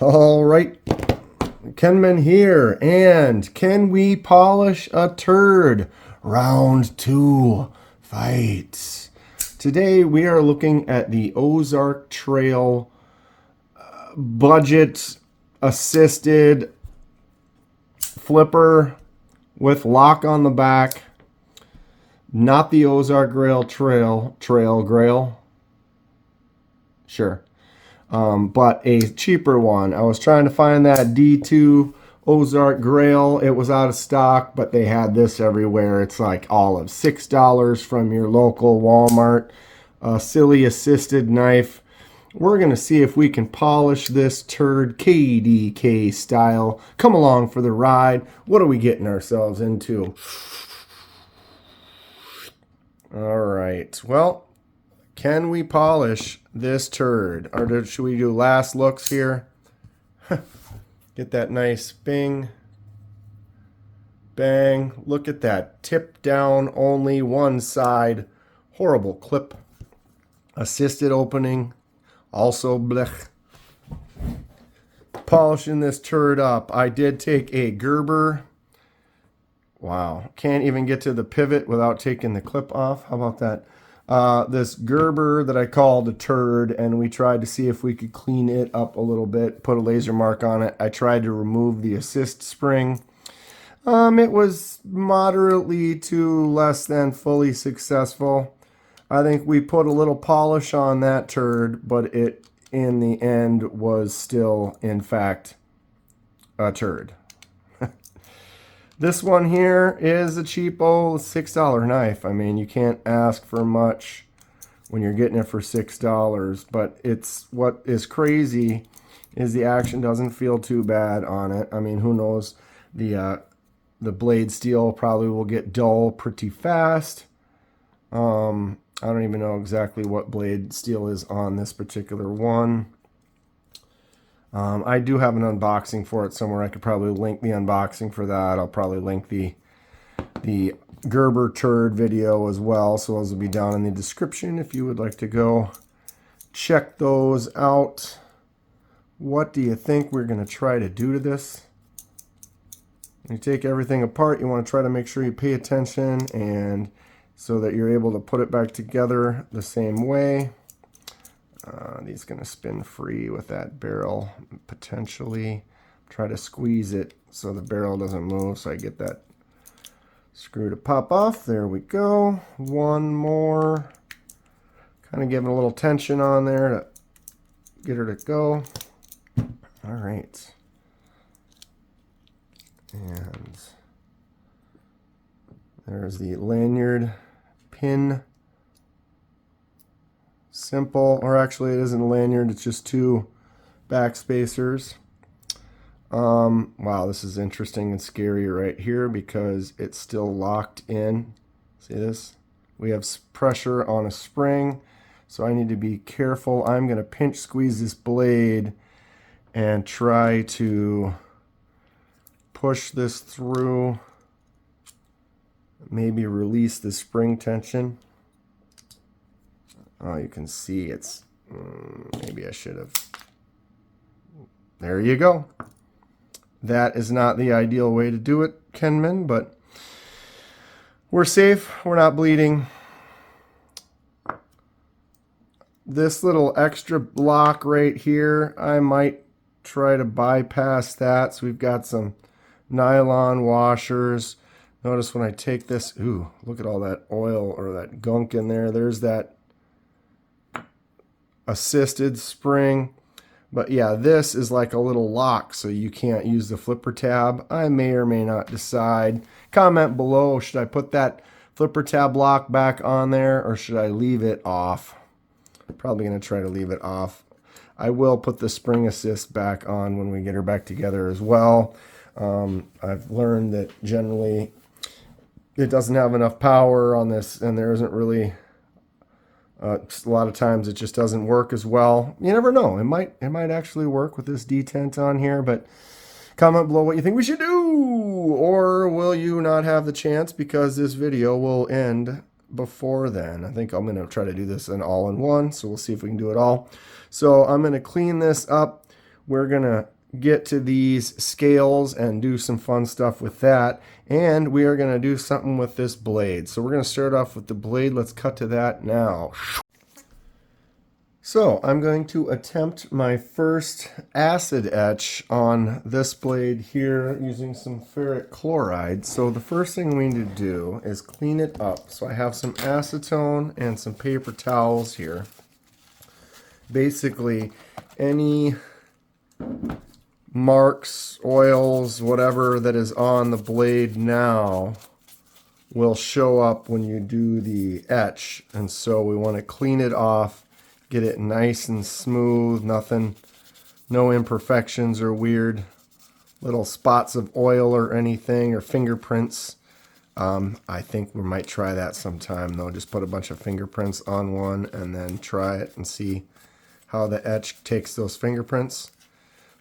All right, Kenman here, and can we polish a turd? Round 2, fights. Today we are looking at the Ozark Trail Budget Assisted Flipper with lock on the back. Not the Ozark Trail Grail. Sure. But a cheaper one. I was trying to find that D2 Ozark Grail. It was out of stock, but they had this everywhere. It's like all of $6 from your local Walmart. Silly assisted knife. We're going to see if we can polish this turd KDK style. Come along for the ride. What are we getting ourselves into? All right. Well, can we polish this turd? Or should we do last looks here? Get that nice bing, bang. Look at that. Tip down only one side. Horrible clip. Assisted opening. Also blech. Polishing this turd up. I did take a Gerber. Wow. Can't even get to the pivot without taking the clip off. How about that? This Gerber that I called a turd, and we tried to see if we could clean it up a little bit, put a laser mark on it. I tried to remove the assist spring. It was moderately to less than fully successful. I think we put a little polish on that turd, but it in the end was still, in fact, a turd. This one here is a cheapo $6 knife. I mean, you can't ask for much when you're getting it for $6. But it's what is crazy is the action doesn't feel too bad on it. I mean, who knows? The blade steel probably will get dull pretty fast. I don't even know exactly what blade steel is on this particular one. I do have an unboxing for it somewhere. I could probably link the unboxing for that. I'll probably link the Gerber turd video as well. So those will be down in the description if you would like to go check those out. What do you think we're going to try to do to this? When you take everything apart, you want to try to make sure you pay attention and so that you're able to put it back together the same way. These going to spin free with that barrel potentially. Try to squeeze it so the barrel doesn't move so I get that screw to pop off. There we go. One more. Kind of giving a little tension on there to get her to go. All right. And there's the lanyard pin. Simple, or actually it isn't a lanyard, it's just two back spacers. Wow, this is interesting and scary right here because it's still locked in. See this? We have pressure on a spring, so I need to be careful. I'm going to pinch squeeze this blade and try to push this through. Maybe release the spring tension. Oh, you can see it's, maybe I should have. There you go. That is not the ideal way to do it, Kenman, but we're safe. We're not bleeding. This little extra block right here, I might try to bypass that. So we've got some nylon washers. Notice when I take this, ooh, look at all that oil or that gunk in there. There's that assisted spring. But yeah, this is like a little lock, so you can't use the flipper tab. I may or may not decide. Comment below, should I put that flipper tab lock back on there or should I leave it off? Probably going to try to leave it off. I will put the spring assist back on when we get her back together as well. I've learned that generally it doesn't have enough power on this, and there isn't really a lot of times it just doesn't work as well. You never know. It might actually work with this detent on here, but comment below what you think we should do. Or will you not have the chance because this video will end before then? I think I'm going to try to do this an all-in-one, so we'll see if we can do it all. So I'm going to clean this up we're going to get to these scales and do some fun stuff with that. And we are going to do something with this blade. So we're going to start off with the blade. Let's cut to that now. So I'm going to attempt my first acid etch on this blade here using some ferric chloride. So the first thing we need to do is clean it up. So I have some acetone and some paper towels here. Basically, any marks, oils, whatever that is on the blade now will show up when you do the etch. And so we want to clean it off. Get it nice and smooth, no imperfections or weird little spots of oil or anything or fingerprints. I think we might try that sometime though. Just put a bunch of fingerprints on one and then try it and see how the etch takes those fingerprints.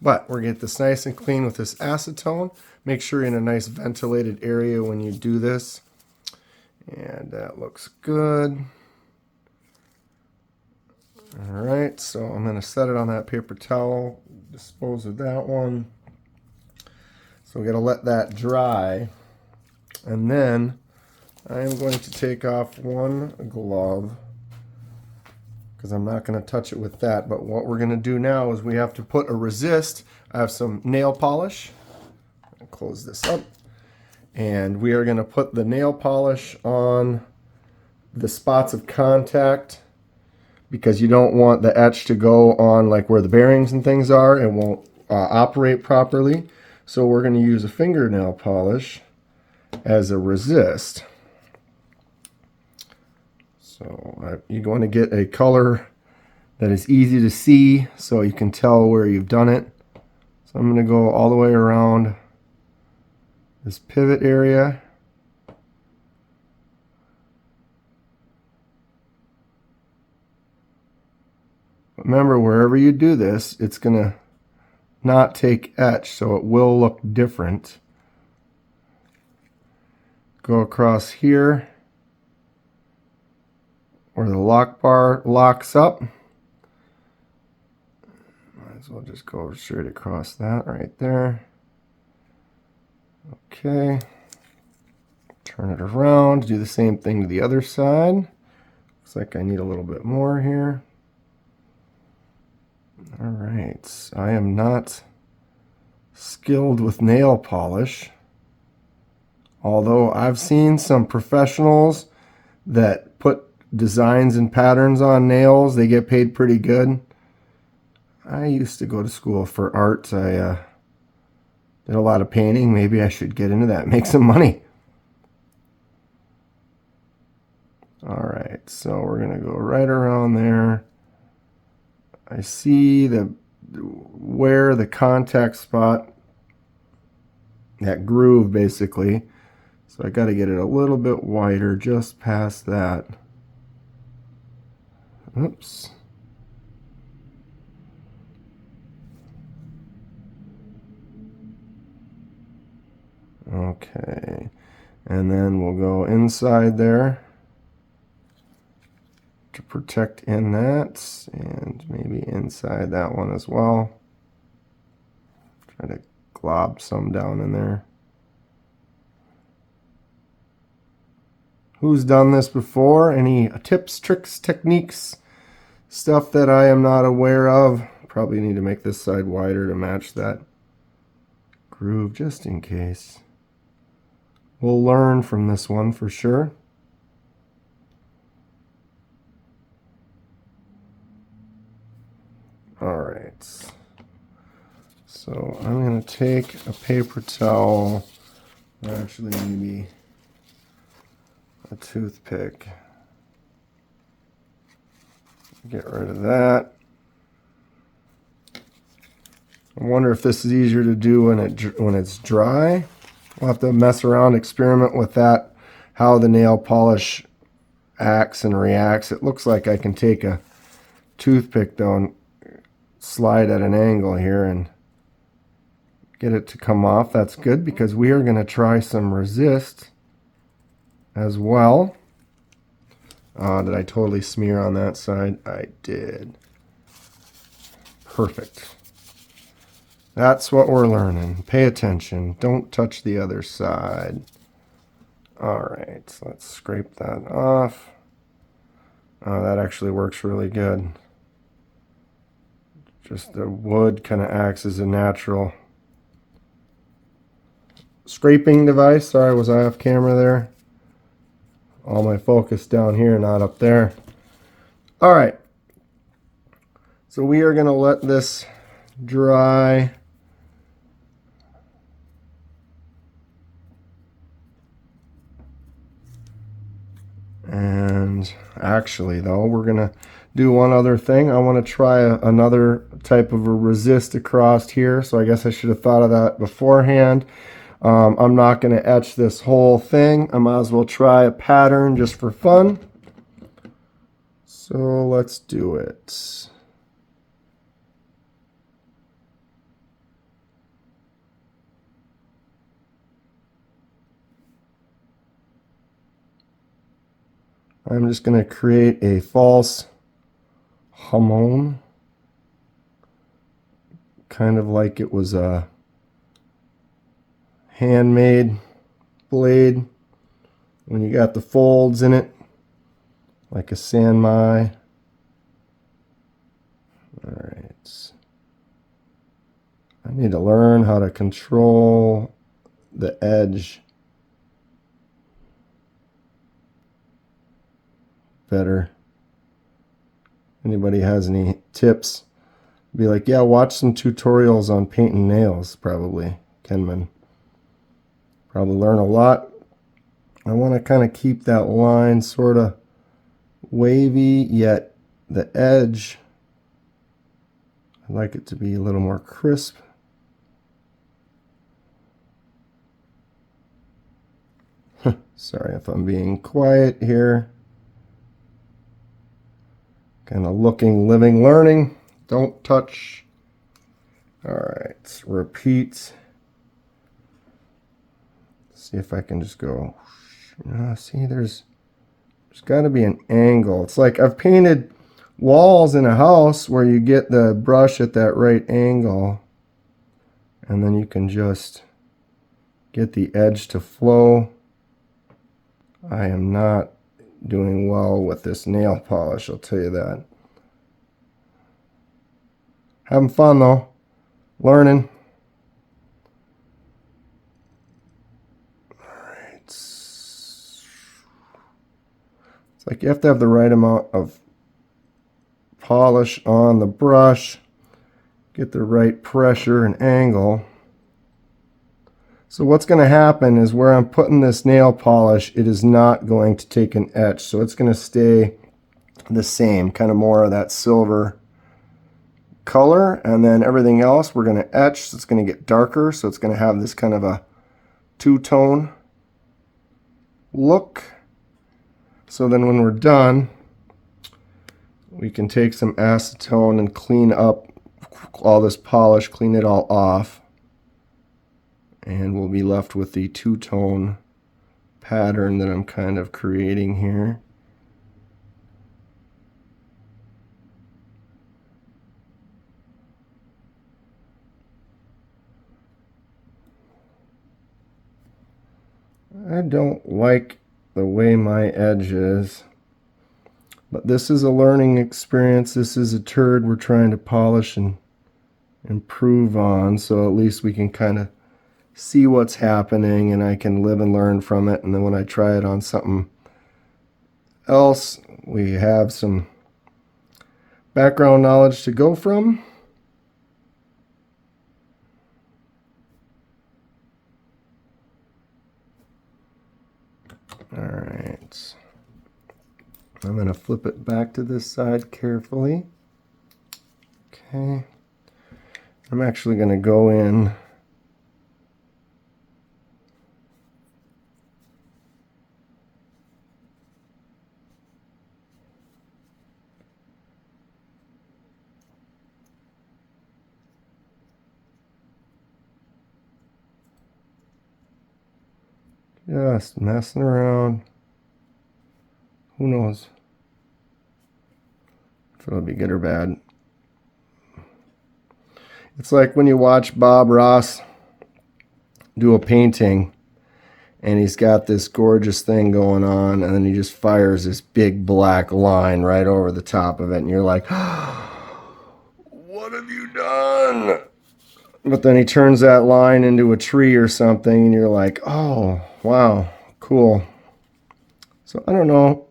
But we're going to get this nice and clean with this acetone. Make sure you're in a nice ventilated area when you do this. And that looks good. Alright, so I'm going to set it on that paper towel, dispose of that one. So we're going to let that dry. And then I am going to take off one glove because I'm not going to touch it with that. But what we're going to do now is we have to put a resist. I have some nail polish. I'll close this up. And we are going to put the nail polish on the spots of contact, because you don't want the etch to go on like where the bearings and things are. It won't operate properly. So we're going to use a fingernail polish as a resist. So you're going to get a color that is easy to see so you can tell where you've done it. So I'm going to go all the way around this pivot area. Remember, wherever you do this, it's going to not take etch, so it will look different. Go across here where the lock bar locks up. Might as well just go straight across that right there. Okay. Turn it around. Do the same thing to the other side. Looks like I need a little bit more here. All right, I am not skilled with nail polish, although I've seen some professionals that put designs and patterns on nails. They get paid pretty good. I used to go to school for art. I did a lot of painting. Maybe I should get into that, make some money. All right, so we're going to go right around there. I see where the contact spot, that groove basically. So I got to get it a little bit wider just past that. Oops. Okay. And then we'll go inside there to protect in that, and maybe inside that one as well. Try to glob some down in there. Who's done this before? Any tips, tricks, techniques, stuff that I am not aware of? Probably need to make this side wider to match that groove just in case. We'll learn from this one for sure. Alright, so I'm going to take a paper towel, actually maybe a toothpick, get rid of that. I wonder if this is easier to do when it's dry. We'll have to mess around, experiment with that, how the nail polish acts and reacts. It looks like I can take a toothpick though and slide at an angle here and get it to come off. That's good because we are going to try some resist as well. Did I totally smear on that side? I did. Perfect. That's what we're learning. Pay attention. Don't touch the other side. All right, so let's scrape that off. Oh, that actually works really good. Just the wood kind of acts as a natural scraping device. Sorry, was I off camera there? All my focus down here, not up there. All right. So we are going to let this dry. And actually, though, we're going to do one other thing. I want to try another type of a resist across here. So I guess I should have thought of that beforehand. I'm not going to etch this whole thing. I might as well try a pattern just for fun. So let's do it. I'm just going to create a false hamon, kind of like it was a handmade blade when you got the folds in it, like a sanmai. All right. I need to learn how to control the edge better. Anybody has any tips? Be like, yeah, watch some tutorials on painting nails, probably. Kenman. Probably learn a lot. I want to kind of keep that line sort of wavy, yet the edge, I'd like it to be a little more crisp. Sorry if I'm being quiet here. Kind of looking, living, learning. Don't touch. All right, repeat. See if I can just go. See, there's got to be an angle. It's like I've painted walls in a house where you get the brush at that right angle, and then you can just get the edge to flow. I am not doing well with this nail polish, I'll tell you that. Having fun though, learning. Alright. It's like you have to have the right amount of polish on the brush, get the right pressure and angle. So what's going to happen is where I'm putting this nail polish, it is not going to take an etch. So it's going to stay the same, kind of more of that silver color. And then everything else we're going to etch. So it's going to get darker. So it's going to have this kind of a two-tone look. So then when we're done, we can take some acetone and clean up all this polish, clean it all off. And we'll be left with the two-tone pattern that I'm kind of creating here. I don't like the way my edge is, but this is a learning experience. This is a turd we're trying to polish and improve on, so at least we can kind of see what's happening and I can live and learn from it. And then when I try it on something else, we have some background knowledge to go from. All right. I'm going to flip it back to this side carefully. Okay. I'm actually going to go in just messing around. Who knows if it'll be good or bad. It's like when you watch Bob Ross do a painting and he's got this gorgeous thing going on, and then he just fires this big black line right over the top of it, and you're like, what have you done? But then he turns that line into a tree or something, and you're like, oh, wow, cool. So I don't know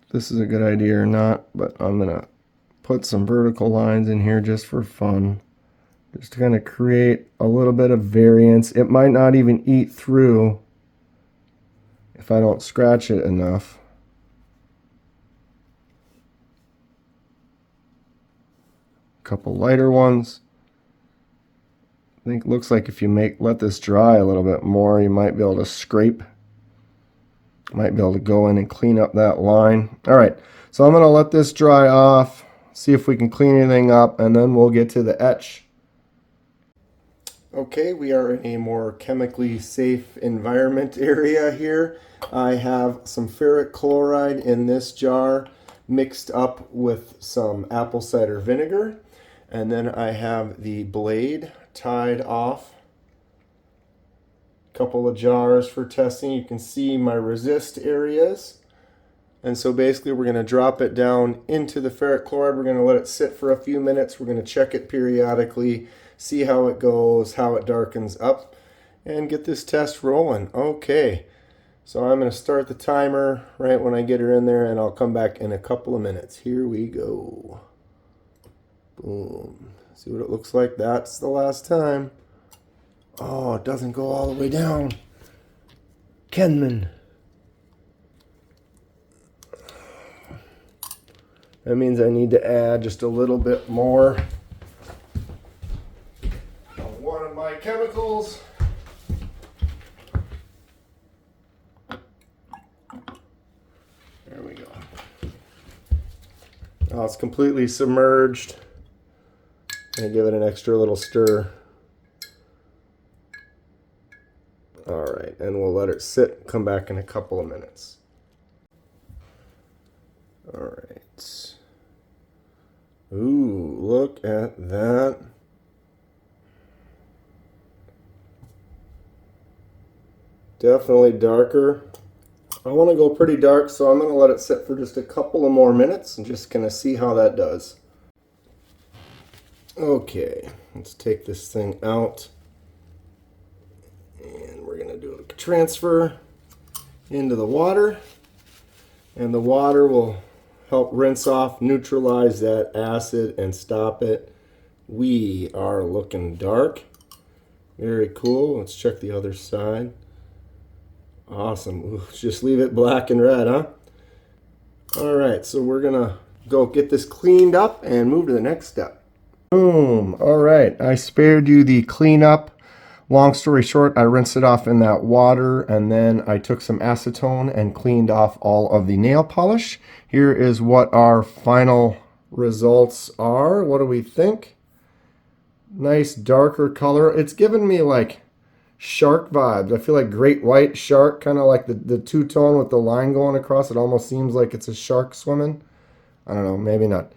if this is a good idea or not, but I'm going to put some vertical lines in here just for fun. Just to kind of create a little bit of variance. It might not even eat through if I don't scratch it enough. A couple lighter ones. I think it looks like if you let this dry a little bit more, you might be able to scrape. Might be able to go in and clean up that line. All right, so I'm going to let this dry off, see if we can clean anything up, and then we'll get to the etch. Okay, we are in a more chemically safe environment area here. I have some ferric chloride in this jar mixed up with some apple cider vinegar. And then I have the blade tied off. A couple of jars for testing. You can see my resist areas. And so basically we're going to drop it down into the ferric chloride. We're going to let it sit for a few minutes. We're going to check it periodically, see how it goes, how it darkens up, and get this test rolling. Okay, so I'm going to start the timer right when I get her in there, and I'll come back in a couple of minutes. Here we go. Boom. See what it looks like? That's the last time. Oh, it doesn't go all the way down. Kenman. That means I need to add just a little bit more of one of my chemicals. There we go. Now it's completely submerged. And give it an extra little stir. All right, and we'll let it sit, come back in a couple of minutes. All right. Ooh, look at that. Definitely darker. I want to go pretty dark, so I'm going to let it sit for just a couple of more minutes and just kind of see how that does. Okay, let's take this thing out. And we're going to do a transfer into the water. And the water will help rinse off, neutralize that acid, and stop it. We are looking dark. Very cool. Let's check the other side. Awesome. Ooh, just leave it black and red, huh? All right, so we're going to go get this cleaned up and move to the next step. Boom. All right, I spared you the cleanup. Long story short, I rinsed it off in that water, and then I took some acetone and cleaned off all of the nail polish. Here is what our final results are. What do we think? Nice darker color. It's given me like shark vibes. I feel like great white shark, kind of like the two-tone with the line going across. It almost seems like it's a shark swimming. I don't know, maybe not.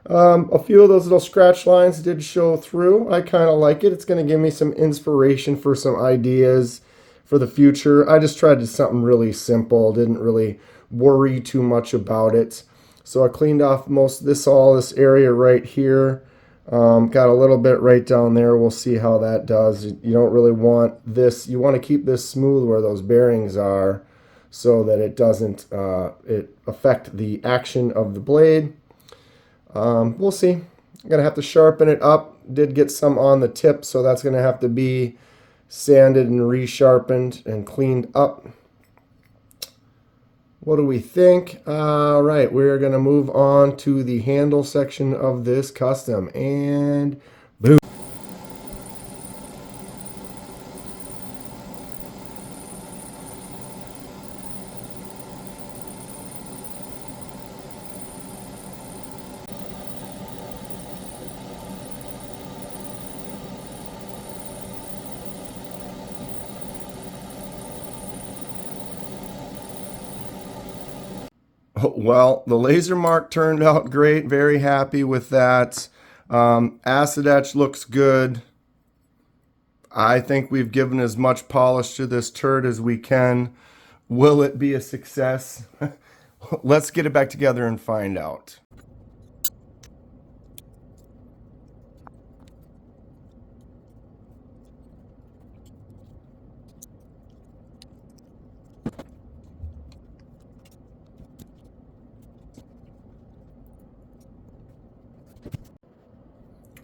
A few of those little scratch lines did show through. I kind of like it. It's going to give me some inspiration for some ideas for the future. I just tried to do something really simple. Didn't really worry too much about it. So I cleaned off most of this area right here. Got a little bit right down there. We'll see how that does. You don't really want this. You want to keep this smooth where those bearings are so that it doesn't affect the action of the blade. We'll see. I'm going to have to sharpen it up. Did get some on the tip, so that's going to have to be sanded and resharpened and cleaned up. What do we think? All right, we're going to move on to the handle section of this custom, and boom. Well, the laser mark turned out great. Very happy with that. Acid etch looks good. I think we've given as much polish to this turd as we can. Will it be a success? Let's get it back together and find out.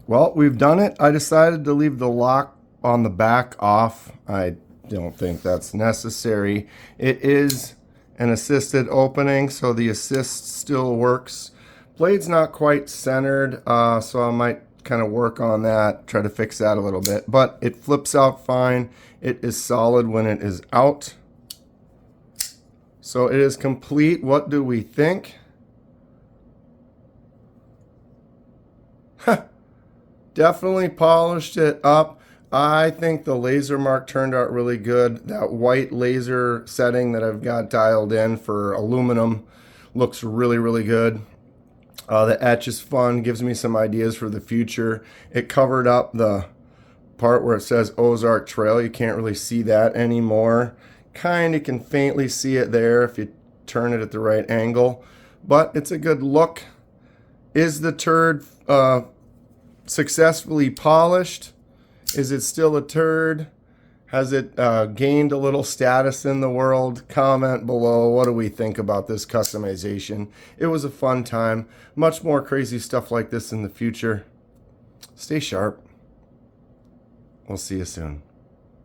Well, we've done it. I decided to leave the lock on the back off. I don't think that's necessary. It is an assisted opening, so the assist still works. Blade's not quite centered, so I might kind of work on that, try to fix that a little bit. But it flips out fine. It is solid when it is out. So it is complete. What do we think? Definitely polished it up. I think the laser mark turned out really good. That white laser setting that I've got dialed in for aluminum looks really, really good. The etch is fun, gives me some ideas for the future. It covered up the part where it says Ozark Trail. You can't really see that anymore. Kind of can faintly see it there if you turn it at the right angle. But it's a good look. Is the turd successfully polished? Is it still a turd? Has it gained a little status in the world? Comment below. What do we think about this customization? It was a fun time. Much more crazy stuff like this in the future. Stay sharp. We'll see you soon.